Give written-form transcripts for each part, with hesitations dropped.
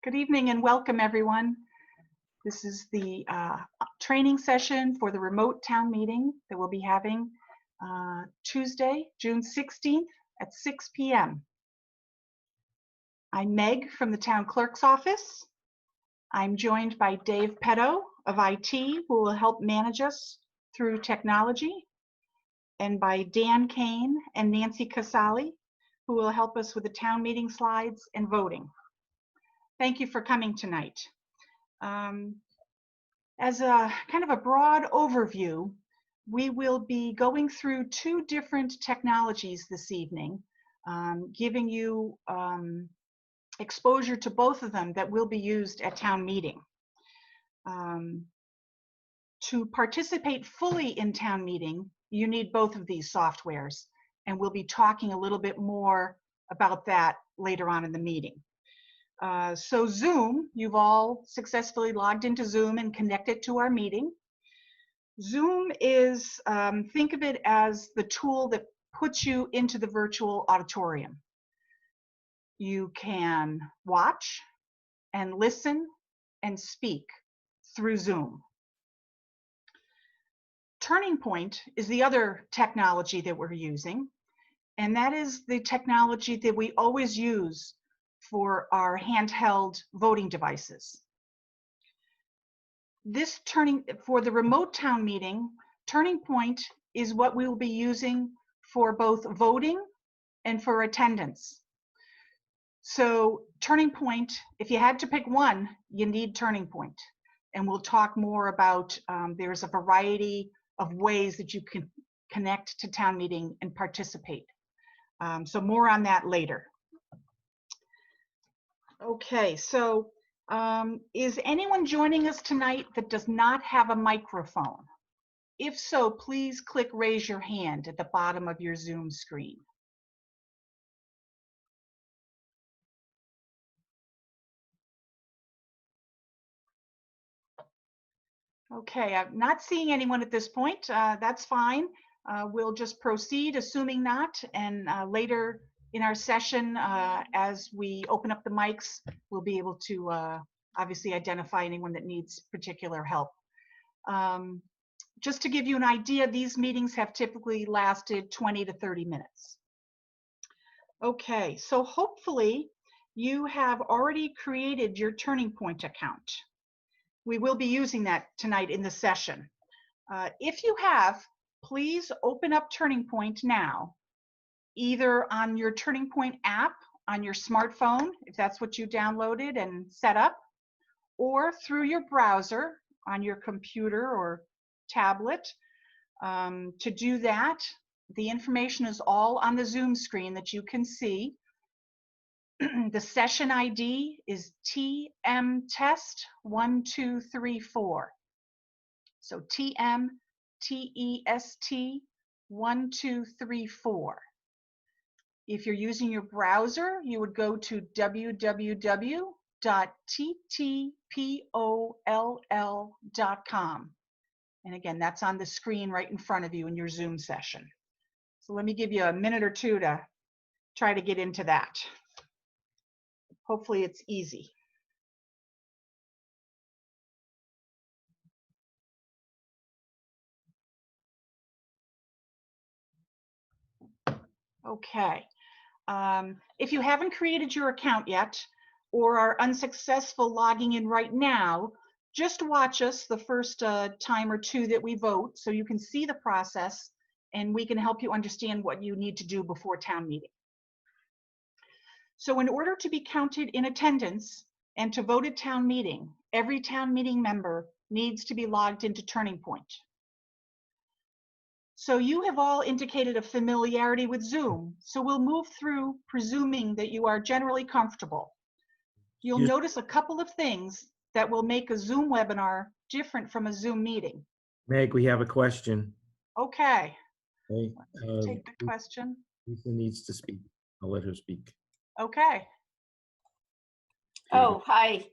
Good evening and welcome, everyone. This is the training session for the remote town meeting that we'll be having Tuesday, June 16th at 6 p.m. I'm Meg from the town clerk's office. I'm joined by Dave Petto of IT, who will help manage us through technology, and by Dan Kane and Nancy Casali, who will help us with the town meeting slides and voting. Thank you for coming tonight. As a kind of a broad overview, we will be going through two different technologies this evening, giving you exposure to both of them that will be used at town meeting. To participate fully in town meeting, you need both of these softwares, and we'll be talking a little bit more about that later on in the meeting. So Zoom, you've all successfully logged into Zoom and connected to our meeting. Zoom is, think of it as the tool that puts you into the virtual auditorium. You can watch and listen and speak through Zoom. Turningpoint is the other technology that we're using, and that is the technology that we always use for our handheld voting devices. For the remote town meeting, Turningpoint is what we will be using for both voting and for attendance. So Turningpoint, if you had to pick one, you need Turningpoint. And we'll talk more about, there's a variety of ways that you can connect to town meeting and participate. So more on that later. Okay, so is anyone joining us tonight that does not have a microphone? If so, please click raise your hand at the bottom of your Zoom screen. Okay, I'm not seeing anyone at this point. That's fine. We'll just proceed, assuming not, and later in our session, as we open up the mics, we'll be able to obviously identify anyone that needs particular help. Just to give you an idea, these meetings have typically lasted 20 to 30 minutes. Okay, so hopefully you have already created your Turningpoint account. We will be using that tonight in the session. If you have, please open up Turningpoint now, either on your Turningpoint app on your smartphone, if that's what you downloaded and set up, or through your browser on your computer or tablet. To do that, the information is all on the Zoom screen that you can see. The session ID is TMTest1234. So TMTEST1234. If you're using your browser, you would go to www.ttpoll.com. And again, that's on the screen right in front of you in your Zoom session. So let me give you a minute or two to try to get into that. Hopefully it's easy. Okay. If you haven't created your account yet or are unsuccessful logging in right now, just watch us the first time or two that we vote so you can see the process and we can help you understand what you need to do before town meeting. So in order to be counted in attendance and to vote at town meeting, every town meeting member needs to be logged into Turningpoint. So you have all indicated a familiarity with Zoom, so we'll move through presuming that you are generally comfortable. You'll notice a couple of things that will make a Zoom webinar different from a Zoom meeting. Meg, we have a question. Okay. Okay. Let's take the question. Lisa needs to speak. I'll let her speak. Okay. Oh, hi.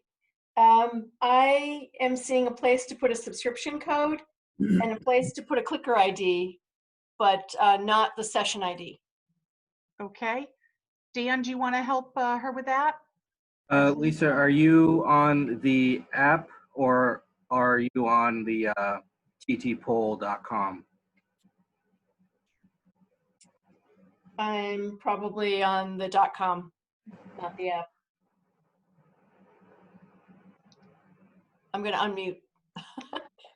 I am seeing a place to put a subscription code and a place to put a clicker ID, but not the session ID. Okay. Dan, do you want to help her with that? Lisa, are you on the app or are you on the ttpoll.com? I'm probably on the .com, not the app. I'm going to unmute.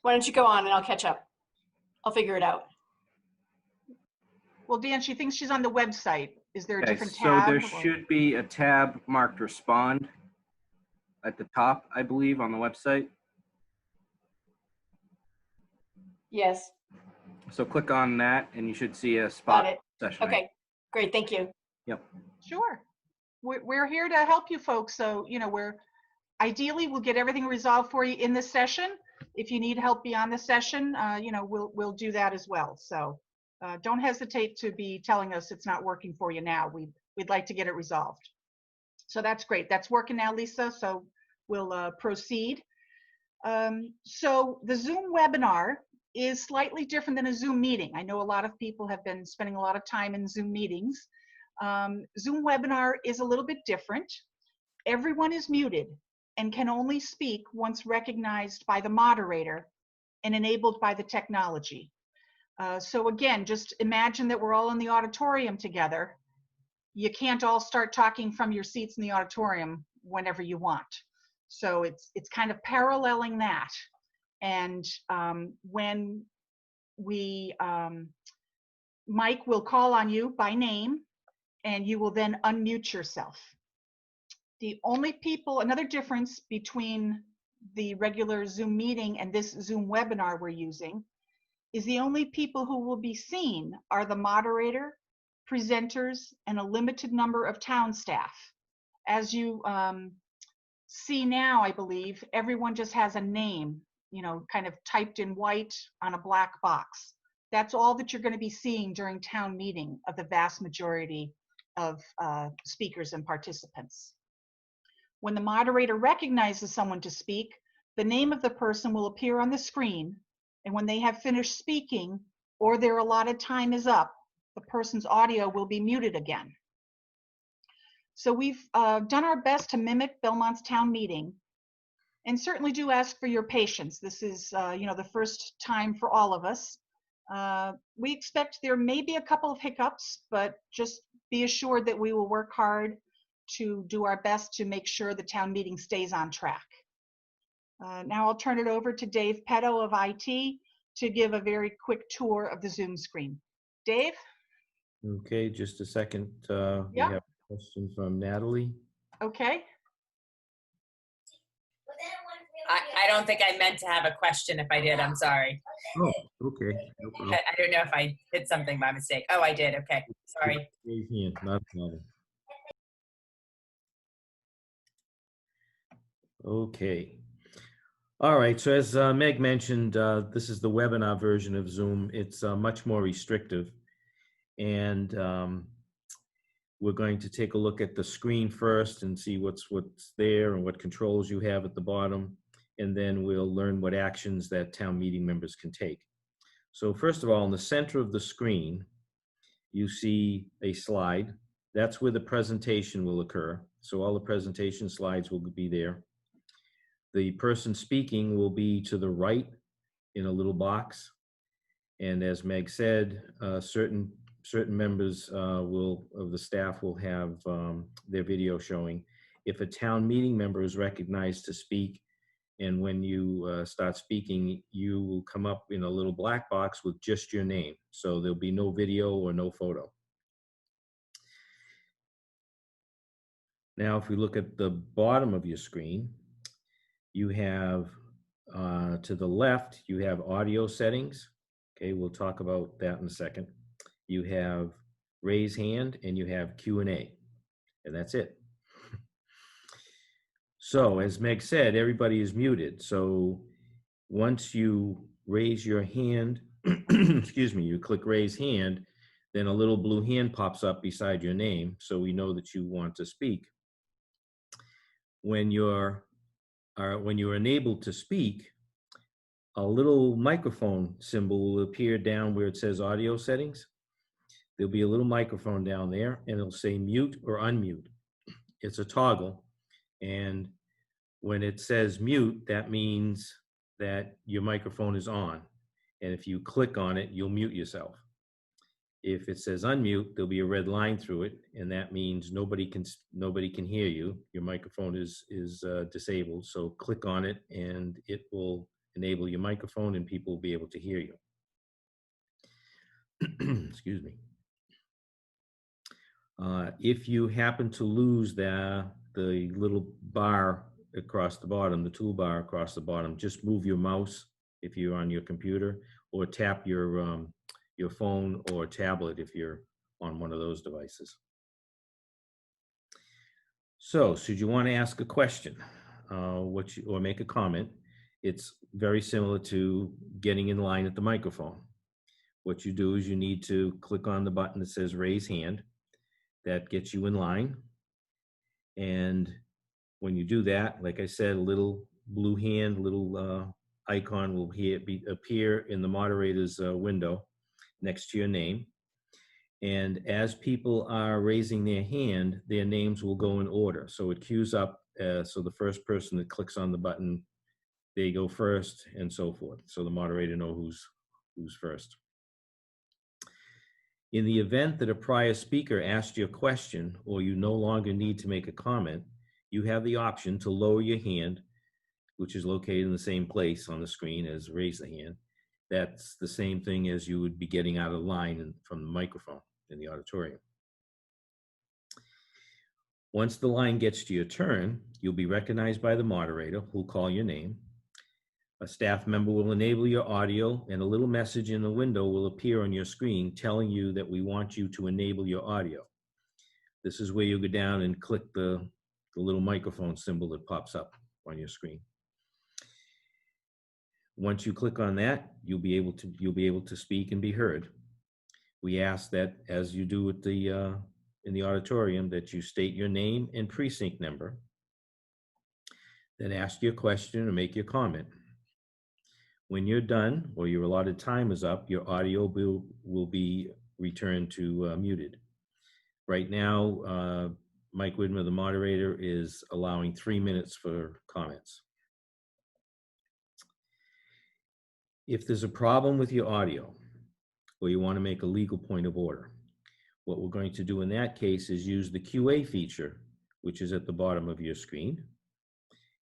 Why don't you go on and I'll catch up. I'll figure it out. Well, Dan, she thinks she's on the website. Is there a Okay, different so tab? there or- should be a tab marked respond at the top, I believe, on the website. Yes, So click on that and you should see a got spot it. session. Okay, great. Thank you. Yep. Sure. We're here to help you folks. So, ideally we'll get everything resolved for you in this session. If you need help beyond the session, we'll do that as well. So don't hesitate to be telling us it's not working for you now. We'd like to get it resolved. So that's great. That's working now, Lisa. So we'll proceed. So the Zoom webinar is slightly different than a Zoom meeting. I know a lot of people have been spending a lot of time in Zoom meetings. Zoom webinar is a little bit different. Everyone is muted and can only speak once recognized by the moderator and enabled by the technology. So again, just imagine that we're all in the auditorium together. You can't all start talking from your seats in the auditorium whenever you want. So it's kind of paralleling that. And when we, Mike will call on you by name and you will then unmute yourself. The only people, another difference between the regular Zoom meeting and this Zoom webinar we're using is the only people who will be seen are the moderator, presenters, and a limited number of town staff. As you see now, I believe, everyone just has a name, kind of typed in white on a black box. That's all that you're going to be seeing during town meeting of the vast majority of speakers and participants. When the moderator recognizes someone to speak, the name of the person will appear on the screen, and when they have finished speaking or their allotted time is up, the person's audio will be muted again. So we've done our best to mimic Belmont's town meeting, and certainly do ask for your patience. This is the first time for all of us. We expect there may be a couple of hiccups, but just be assured that we will work hard to do our best to make sure the town meeting stays on track. Now I'll turn it over to Dave Petto of IT to give a very quick tour of the Zoom screen. Dave? Okay, just a second. We Yep. have a question from Natalie. Okay. I don't think I meant to have a question. If I did, I'm sorry. Oh, okay. No problem. I don't know if I hit something by mistake. Oh, I did. Okay. Sorry. Raise hand, not a problem. Okay. All right, so as Meg mentioned, this is the webinar version of Zoom. It's much more restrictive. And we're going to take a look at the screen first and see what's there and what controls you have at the bottom. And then we'll learn what actions that town meeting members can take. So first of all, in the center of the screen, you see a slide. That's where the presentation will occur. So all the presentation slides will be there. The person speaking will be to the right in a little box. And as Meg said, certain members of the staff will have their video showing. If a town meeting member is recognized to speak, and when you start speaking, you will come up in a little black box with just your name. So there'll be no video or no photo. Now, if we look at the bottom of your screen, you have to the left, you have audio settings. Okay, we'll talk about that in a second. You have raise hand and you have Q&A, and that's it. So as Meg said, everybody is muted. So once you raise your hand, excuse me, you click raise hand, then a little blue hand pops up beside your name. So we know that you want to speak. When you're enabled to speak, a little microphone symbol will appear down where it says audio settings. There'll be a little microphone down there and it'll say mute or unmute. It's a toggle. And when it says mute, that means that your microphone is on. And if you click on it, you'll mute yourself. If it says unmute, there'll be a red line through it, and that means nobody can hear you. Your microphone is disabled. So click on it, and it will enable your microphone, and people will be able to hear you. Excuse me. If you happen to lose the little bar across the bottom, the toolbar across the bottom, just move your mouse if you're on your computer, or tap your phone or tablet if you're on one of those devices. So, should you want to ask a question or make a comment, it's very similar to getting in line at the microphone. What you do is you need to click on the button that says raise hand. That gets you in line. And when you do that, like I said, a little blue hand, little icon will appear in the moderator's window next to your name. And as people are raising their hand, their names will go in order. So it queues up, so the first person that clicks on the button, they go first, and so forth. So the moderator knows who's first. In the event that a prior speaker asked you a question or you no longer need to make a comment, you have the option to lower your hand, which is located in the same place on the screen as raise the hand. That's the same thing as you would be getting out of line from the microphone in the auditorium. Once the line gets to your turn, you'll be recognized by the moderator who'll call your name. A staff member will enable your audio, and a little message in the window will appear on your screen telling you that we want you to enable your audio. This is where you go down and click the little microphone symbol that pops up on your screen. Once you click on that, you'll be able to speak and be heard. We ask that, as you do at in the auditorium, that you state your name and precinct number, then ask your question or make your comment. When you're done or your allotted time is up, your audio will be returned to muted. Right now, Mike Widmer, the moderator, is allowing 3 minutes for comments. If there's a problem with your audio or you want to make a legal point of order, what we're going to do in that case is use the QA feature, which is at the bottom of your screen.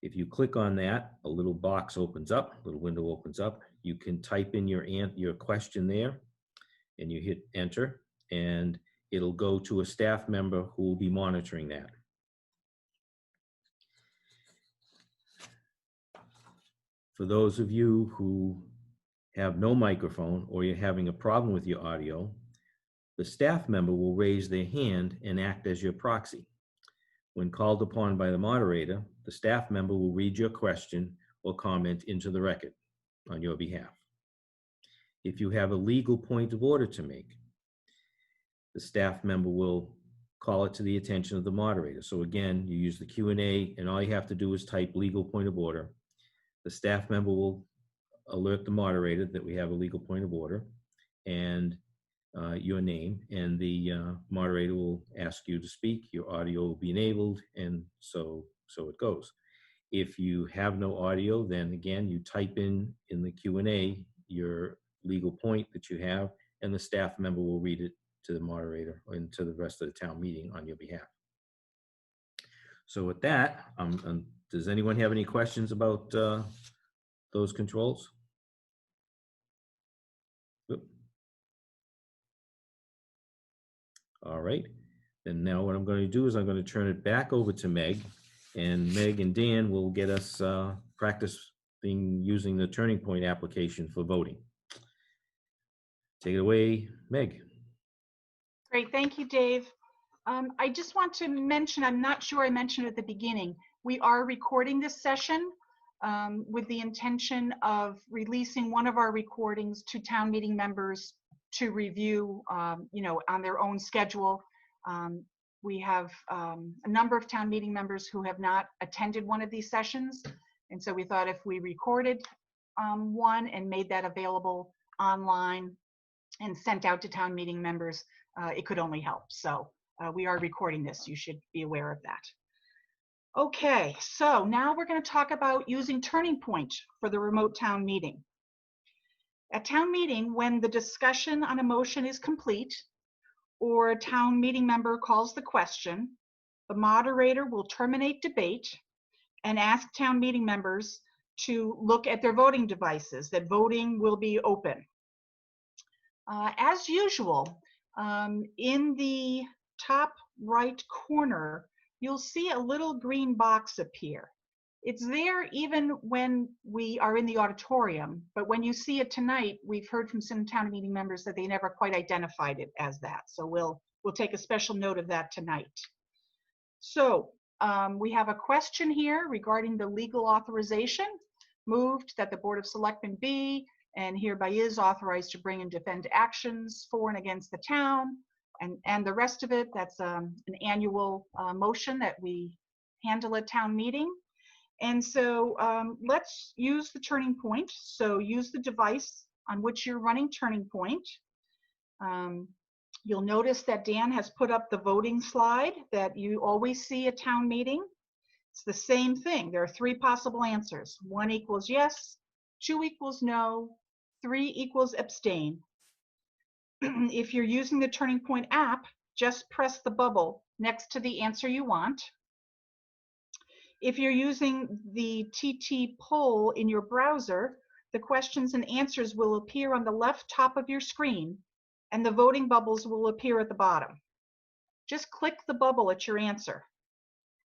If you click on that, a little box opens up, a little window opens up. You can type in your question there, and you hit enter, and it'll go to a staff member who will be monitoring that. For those of you who have no microphone or you're having a problem with your audio, the staff member will raise their hand and act as your proxy. When called upon by the moderator, the staff member will read your question or comment into the record on your behalf. If you have a legal point of order to make, the staff member will call it to the attention of the moderator. So again, you use the Q&A, and all you have to do is type legal point of order. The staff member will alert the moderator that we have a legal point of order and your name, and the moderator will ask you to speak. Your audio will be enabled, and so it goes. If you have no audio, then again, you type in the Q&A your legal point that you have, and the staff member will read it to the moderator and to the rest of the town meeting on your behalf. So with that, does anyone have any questions about those controls? Oop. All right, then now what I'm going to do is I'm going to turn it back over to Meg, and Meg and Dan will get us practicing using the Turningpoint application for voting. Take it away, Meg. Great, thank you, Dave. I just want to mention, I'm not sure I mentioned at the beginning, we are recording this session with the intention of releasing one of our recordings to town meeting members to review, on their own schedule. We have a number of town meeting members who have not attended one of these sessions. And so we thought if we recorded one and made that available online and sent out to town meeting members, it could only help. So we are recording this. You should be aware of that. Okay, so now we're going to talk about using Turningpoint for the remote town meeting. At town meeting, when the discussion on a motion is complete or a town meeting member calls the question, the moderator will terminate debate and ask town meeting members to look at their voting devices, that voting will be open. As usual, in the top right corner, you'll see a little green box appear. It's there even when we are in the auditorium, but when you see it tonight, we've heard from some town meeting members that they never quite identified it as that. So we'll take a special note of that tonight. So we have a question here regarding the legal authorization. Moved that the Board of Selectmen be and hereby is authorized to bring and defend actions for and against the town, and the rest of it, that's an annual motion that we handle at town meeting. And so let's use the Turningpoint. So use the device on which you're running Turningpoint. You'll notice that Dan has put up the voting slide that you always see at town meeting. It's the same thing. There are 3 possible answers. 1 equals yes, 2 equals no, 3 equals abstain. If you're using the Turningpoint app, just press the bubble next to the answer you want. If you're using the TT poll in your browser, the questions and answers will appear on the left top of your screen, and the voting bubbles will appear at the bottom. Just click the bubble at your answer.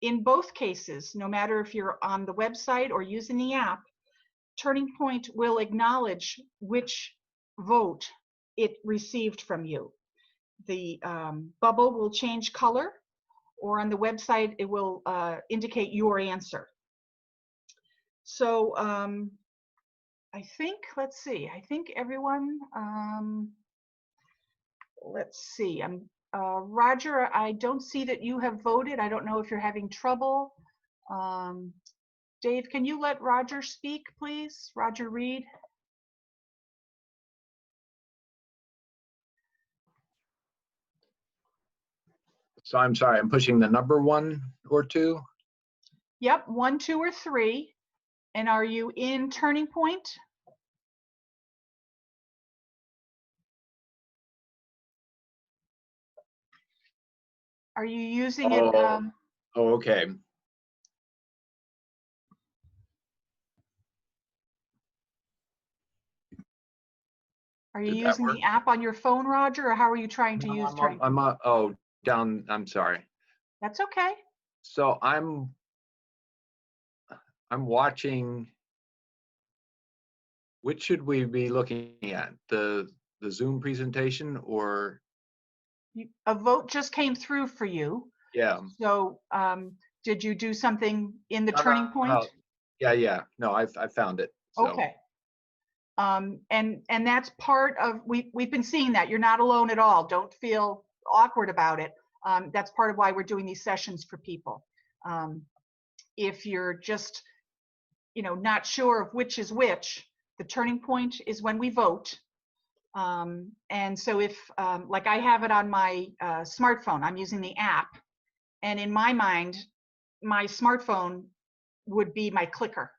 In both cases, no matter if you're on the website or using the app, Turningpoint will acknowledge which vote it received from you. The bubble will change color, or on the website, it will indicate your answer. So I think, let's see, I think everyone, let's see, Roger, I don't see that you have voted. I don't know if you're having trouble. Dave, can you let Roger speak, please? Roger Reed. So I'm sorry, I'm pushing the number 1 or 2. Yep, 1, 2, or 3. And are you in Turningpoint? Are you using it? Oh, okay. Are you Did that using work? the app on your phone, Roger, or how are you trying to use Turningpoint? Oh, down, I'm sorry. That's okay. So I'm watching, which should we be looking at? The Zoom presentation or? A vote just came through for you. Yeah. So did you do something in the No, no, Turningpoint? no. Yeah. No, I found it. So. Okay. And that's part of, we've been seeing that. You're not alone at all. Don't feel awkward about it. That's part of why we're doing these sessions for people. If you're just, not sure of which is which, the Turningpoint is when we vote. And so if, like I have it on my smartphone, I'm using the app, and in my mind, my smartphone would be my clicker.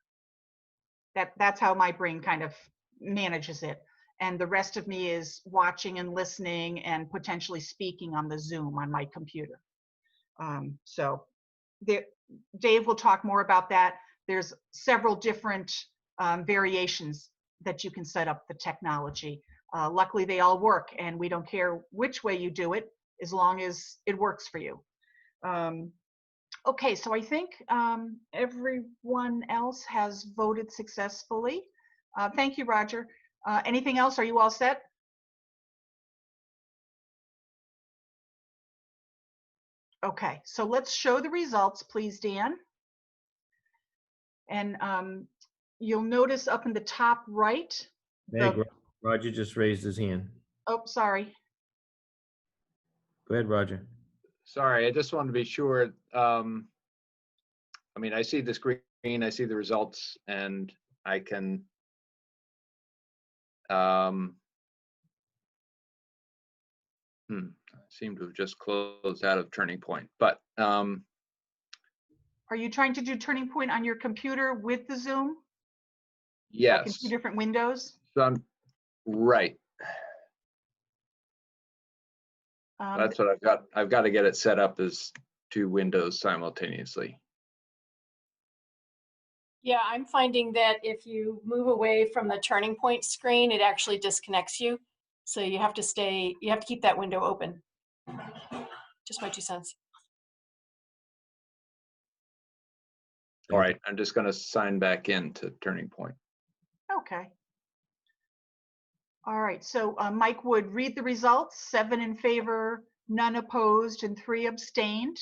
That's how my brain kind of manages it. And the rest of me is watching and listening and potentially speaking on the Zoom on my computer. So Dave will talk more about that. There's several different variations that you can set up the technology. Luckily, they all work, and we don't care which way you do it, as long as it works for you. Okay, so I think everyone else has voted successfully. Thank you, Roger. Anything else? Are you all set? Okay, so let's show the results, please, Dan. And you'll notice up in the top right. Meg, Roger just raised his hand. Oh, sorry. Go ahead, Roger. Sorry, I just wanted to be sure. I mean, I see the screen, I see the results, and I can I seem to have just closed out of Turningpoint, but are Are you trying to do Turning Point on your computer with the Zoom? Like in Yes. two different windows? Right. That's what I've got. I've got to get it set up as 2 windows simultaneously. Yeah, I'm finding that if you move away from the Turning Point screen, it actually disconnects you. So you have to keep that window open. Just my 2 cents. All right, I'm just going to sign back in to Turning Point. Okay. All right, so Mike would read the results, 7 in favor, none opposed, and 3 abstained.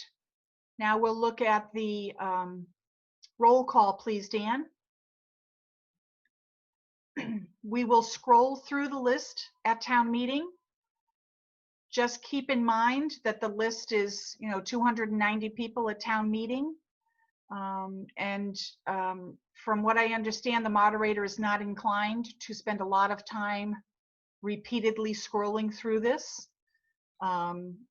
Now we'll look at the roll call, please, Dan. We will scroll through the list at town meeting. Just keep in mind that the list is, 290 people at town meeting. From what I understand, the moderator is not inclined to spend a lot of time repeatedly scrolling through this.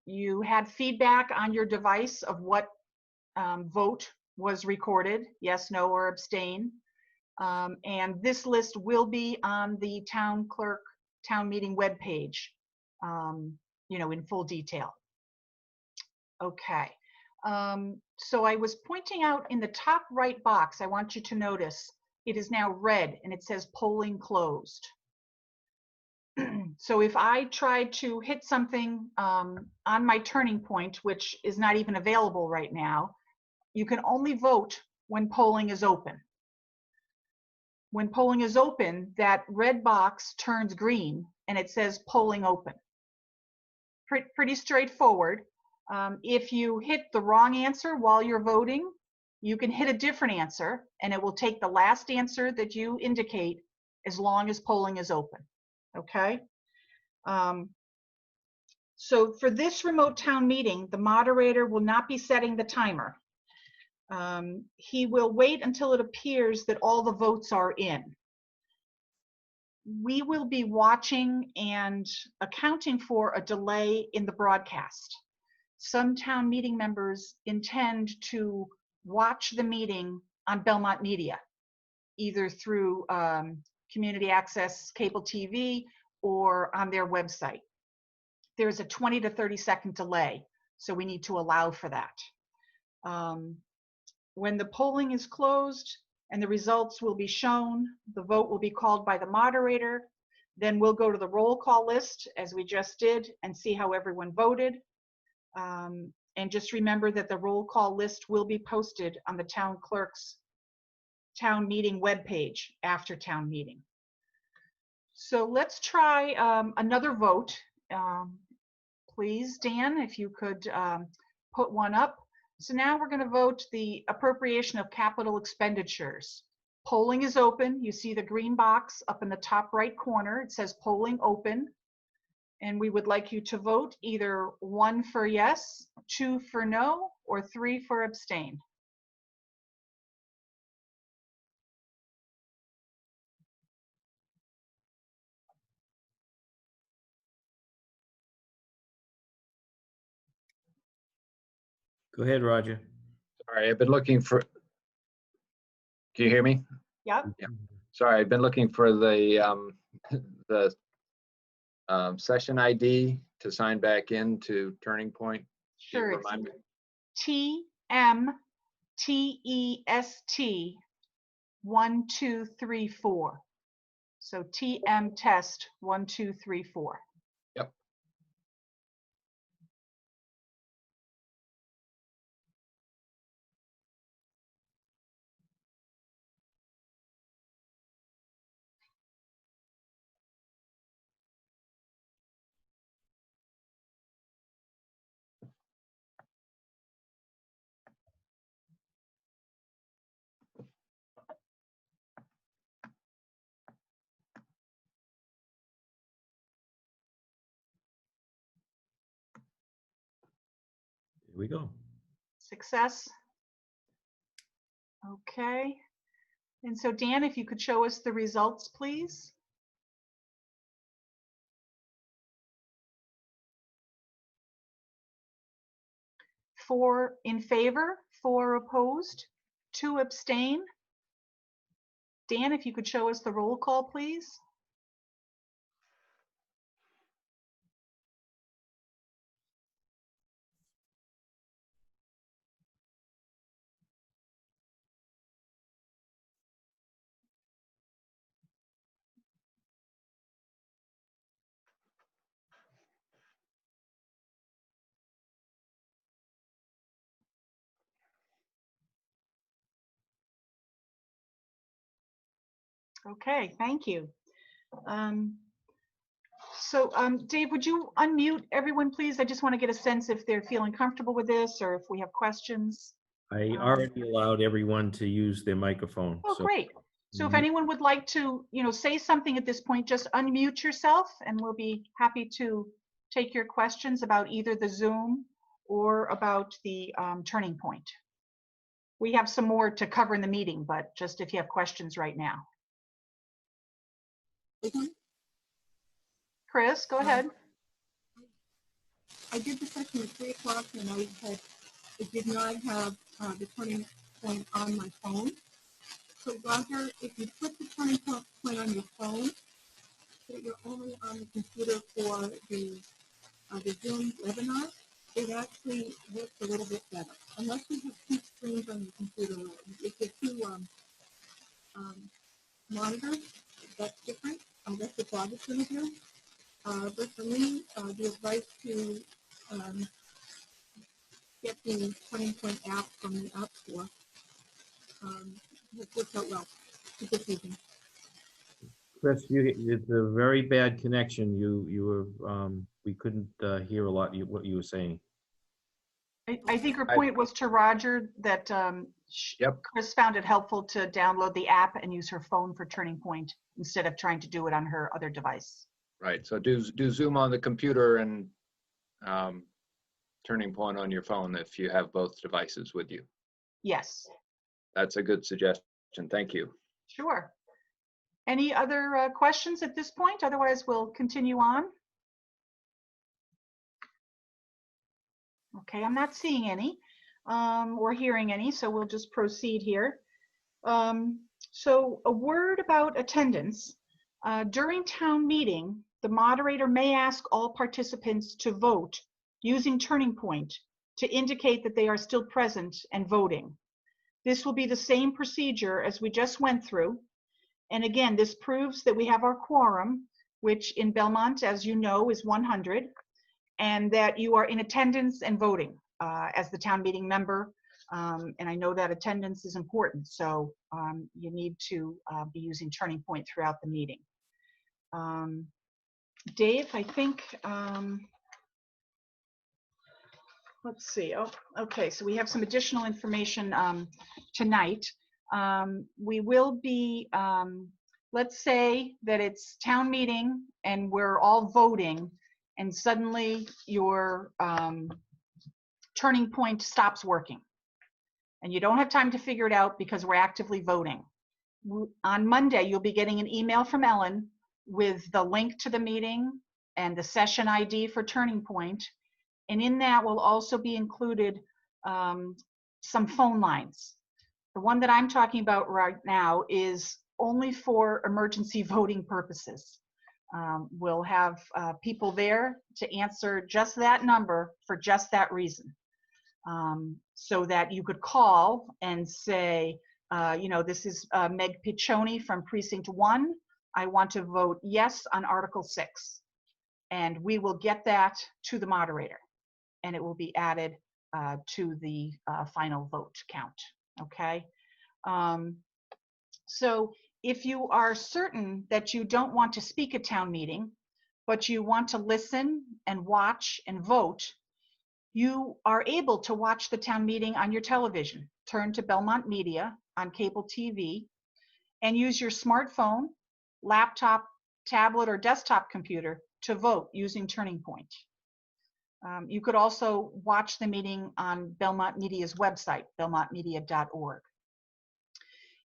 You had feedback on your device of what vote was recorded, yes, no, or abstain. And this list will be on the town clerk town meeting webpage, in full detail. Okay. So I was pointing out in the top right box, I want you to notice it is now red and it says polling closed. So if I tried to hit something on my Turning Point, which is not even available right now, you can only vote when polling is open. When polling is open, that red box turns green and it says polling open. Pretty straightforward. If you hit the wrong answer while you're voting, you can hit a different answer and it will take the last answer that you indicate as long as polling is open. Okay. So for this remote town meeting, the moderator will not be setting the timer. He will wait until it appears that all the votes are in. We will be watching and accounting for a delay in the broadcast. Some town meeting members intend to watch the meeting on Belmont Media, either through community access cable TV or on their website. There's a 20 to 30 second delay, so we need to allow for that. When the polling is closed and the results will be shown, the vote will be called by the moderator. Then we'll go to the roll call list as we just did and see how everyone voted. And just remember that the roll call list will be posted on the town clerk's town meeting webpage after town meeting. So let's try another vote. Please, Dan, if you could put one up. So now we're going to vote the appropriation of capital expenditures. Polling is open. You see the green box up in the top right corner. It says polling open. And we would like you to vote either 1 for yes, 2 for no, or 3 for abstain. Go ahead, Roger. Sorry, I've been looking for, can you hear me? Yep. Yeah. Sorry, I've been looking for the session ID to sign back into Turning Point. Can you Sure. remind me? TMTEST 1 2 3 4. So TM test 1 2 3 4. Yep. Here we go. Success. Okay. And so Dan, if you could show us the results, please. 4 in favor, 4 opposed, 2 abstain. Dan, if you could show us the roll call, please. Okay, thank you. Dave, would you unmute everyone, please? I just want to get a sense if they're feeling comfortable with this or if we have questions. I already allowed everyone to use their microphone. Oh, so- great. So if Mhm. anyone would like to, say something at this point, just unmute yourself and we'll be happy to take your questions about either the Zoom or about the Turning Point. We have some more to cover in the meeting, but just if you have questions right now. Chris, go ahead. I did the session at 3 o'clock and I did not have the Turning Point on my phone. So Roger, if you put the Turning Point on your phone, so that you're only on the computer for the Zoom webinar, it actually works a little bit better. Unless you have 2 screens on your computer, if you have 2 monitors, that's different. That's what Bob is going to do. But for me, the advice to get the Turning Point app from the App Store has worked out well. It's just easy. Chris, it's a very bad connection. You were, we couldn't hear a lot what you were saying. I think her point was to Roger that Yep. Chris found it helpful to download the app and use her phone for Turning Point instead of trying to do it on her other device. Right, so do Zoom on the computer and Turning Point on your phone if you have both devices with you. Yes, That's a good suggestion. Thank you. sure. Any other questions at this point? Otherwise, we'll continue on. Okay, I'm not seeing any or hearing any, so we'll just proceed here. So a word about attendance. During town meeting, the moderator may ask all participants to vote using Turning Point to indicate that they are still present and voting. This will be the same procedure as we just went through. And again, this proves that we have our quorum, which in Belmont, as you know, is 100, and that you are in attendance and voting as the town meeting member. And I know that attendance is important, so you need to be using Turning Point throughout the meeting. Dave, I think, let's see. Oh, okay, so we have some additional information tonight. We will be, let's say that it's town meeting and we're all voting and suddenly your Turning Point stops working and you don't have time to figure it out because we're actively voting. On Monday, you'll be getting an email from Ellen with the link to the meeting and the session ID for Turning Point. And in that will also be included some phone lines. The one that I'm talking about right now is only for emergency voting purposes. We'll have people there to answer just that number for just that reason. So that you could call and say, this is Meg Piccioni from Precinct 1. I want to vote yes on Article 6. And we will get that to the moderator and it will be added to the final vote count, okay? So if you are certain that you don't want to speak at town meeting, but you want to listen and watch and vote, you are able to watch the town meeting on your television. Turn to Belmont Media on cable TV and use your smartphone, laptop, tablet, or desktop computer to vote using Turning Point. You could also watch the meeting on Belmont Media's website, belmontmedia.org.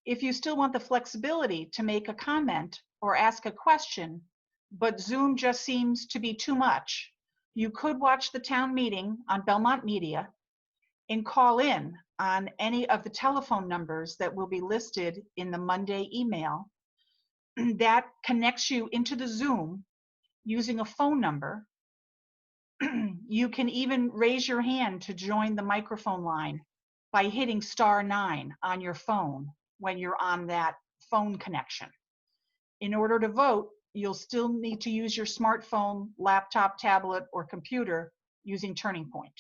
If you still want the flexibility to make a comment or ask a question, but Zoom just seems to be too much, you could watch the town meeting on Belmont Media and call in on any of the telephone numbers that will be listed in the Monday email. That connects you into the Zoom using a phone number. You can even raise your hand to join the microphone line by hitting *9 on your phone when you're on that phone connection. In order to vote, you'll still need to use your smartphone, laptop, tablet, or computer using Turningpoint.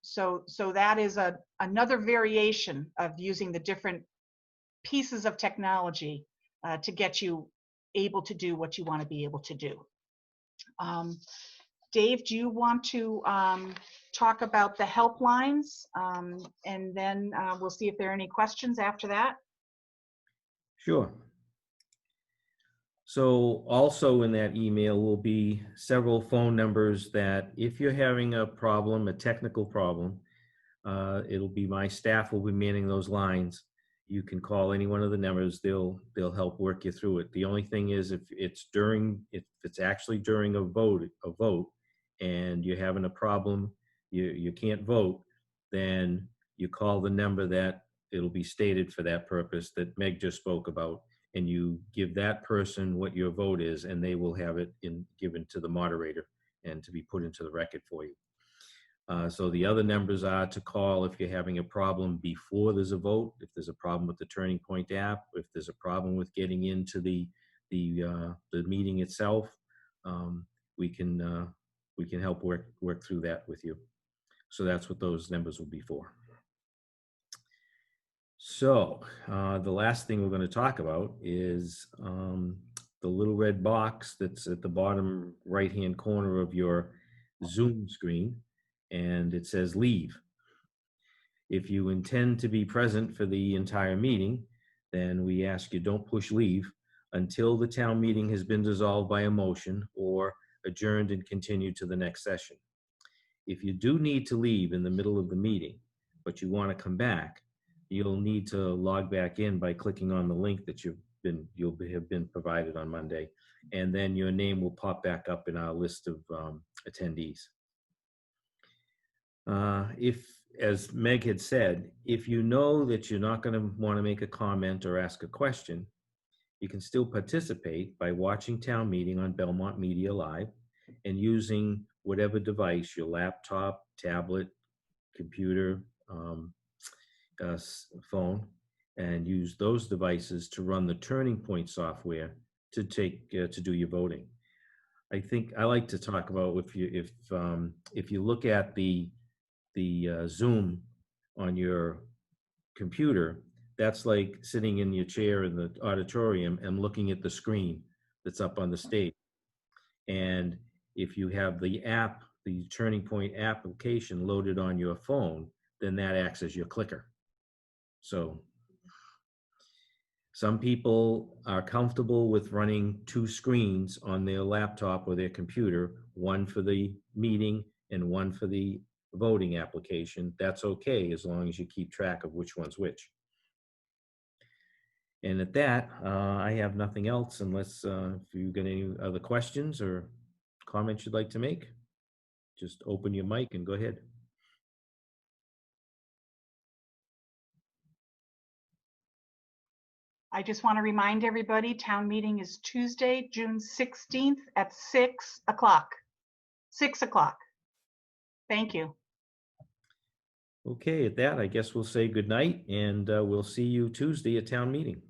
So that is another variation of using the different pieces of technology to get you able to do what you want to be able to do. Dave, do you want to talk about the helplines? And then we'll see if there are any questions after that. Sure. So also in that email will be several phone numbers that if you're having a problem, a technical problem, it'll be my staff will be manning those lines. You can call any one of the numbers. They'll help work you through it. The only thing is if it's actually during a vote, and you're having a problem, you can't vote, then you call the number that it'll be stated for that purpose that Meg just spoke about, and you give that person what your vote is, and they will have it given to the moderator and to be put into the record for you. So the other numbers are to call if you're having a problem before there's a vote, if there's a problem with the Turningpoint app, if there's a problem with getting into the meeting itself, we can help work through that with you. So that's what those numbers will be for. So the last thing we're going to talk about is the little red box that's at the bottom right-hand corner of your Zoom screen, and it says leave. If you intend to be present for the entire meeting, then we ask you don't push leave until the town meeting has been dissolved by a motion or adjourned and continued to the next session. If you do need to leave in the middle of the meeting, but you want to come back, you'll need to log back in by clicking on the link that you'll have been provided on Monday, and then your name will pop back up in our list of attendees. If, as Meg had said, if you know that you're not going to want to make a comment or ask a question, you can still participate by watching town meeting on Belmont Media Live and using whatever device, your laptop, tablet, computer, phone, and use those devices to run the Turningpoint software to do your voting. I think I like to talk about if you look at the Zoom on your computer, that's like sitting in your chair in the auditorium and looking at the screen that's up on the stage. And if you have the app, the Turningpoint application loaded on your phone, then that acts as your clicker. So some people are comfortable with running two screens on their laptop or their computer, one for the meeting and one for the voting application. That's okay, as long as you keep track of which one's which. And at that, I have nothing else unless if you've got any other questions or comments you'd like to make, just open your mic and go ahead. I just want to remind everybody, town meeting is Tuesday, June 16th at 6 o'clock. 6 o'clock. Thank you. Okay, at that, I guess we'll say good night, and we'll see you Tuesday at town meeting.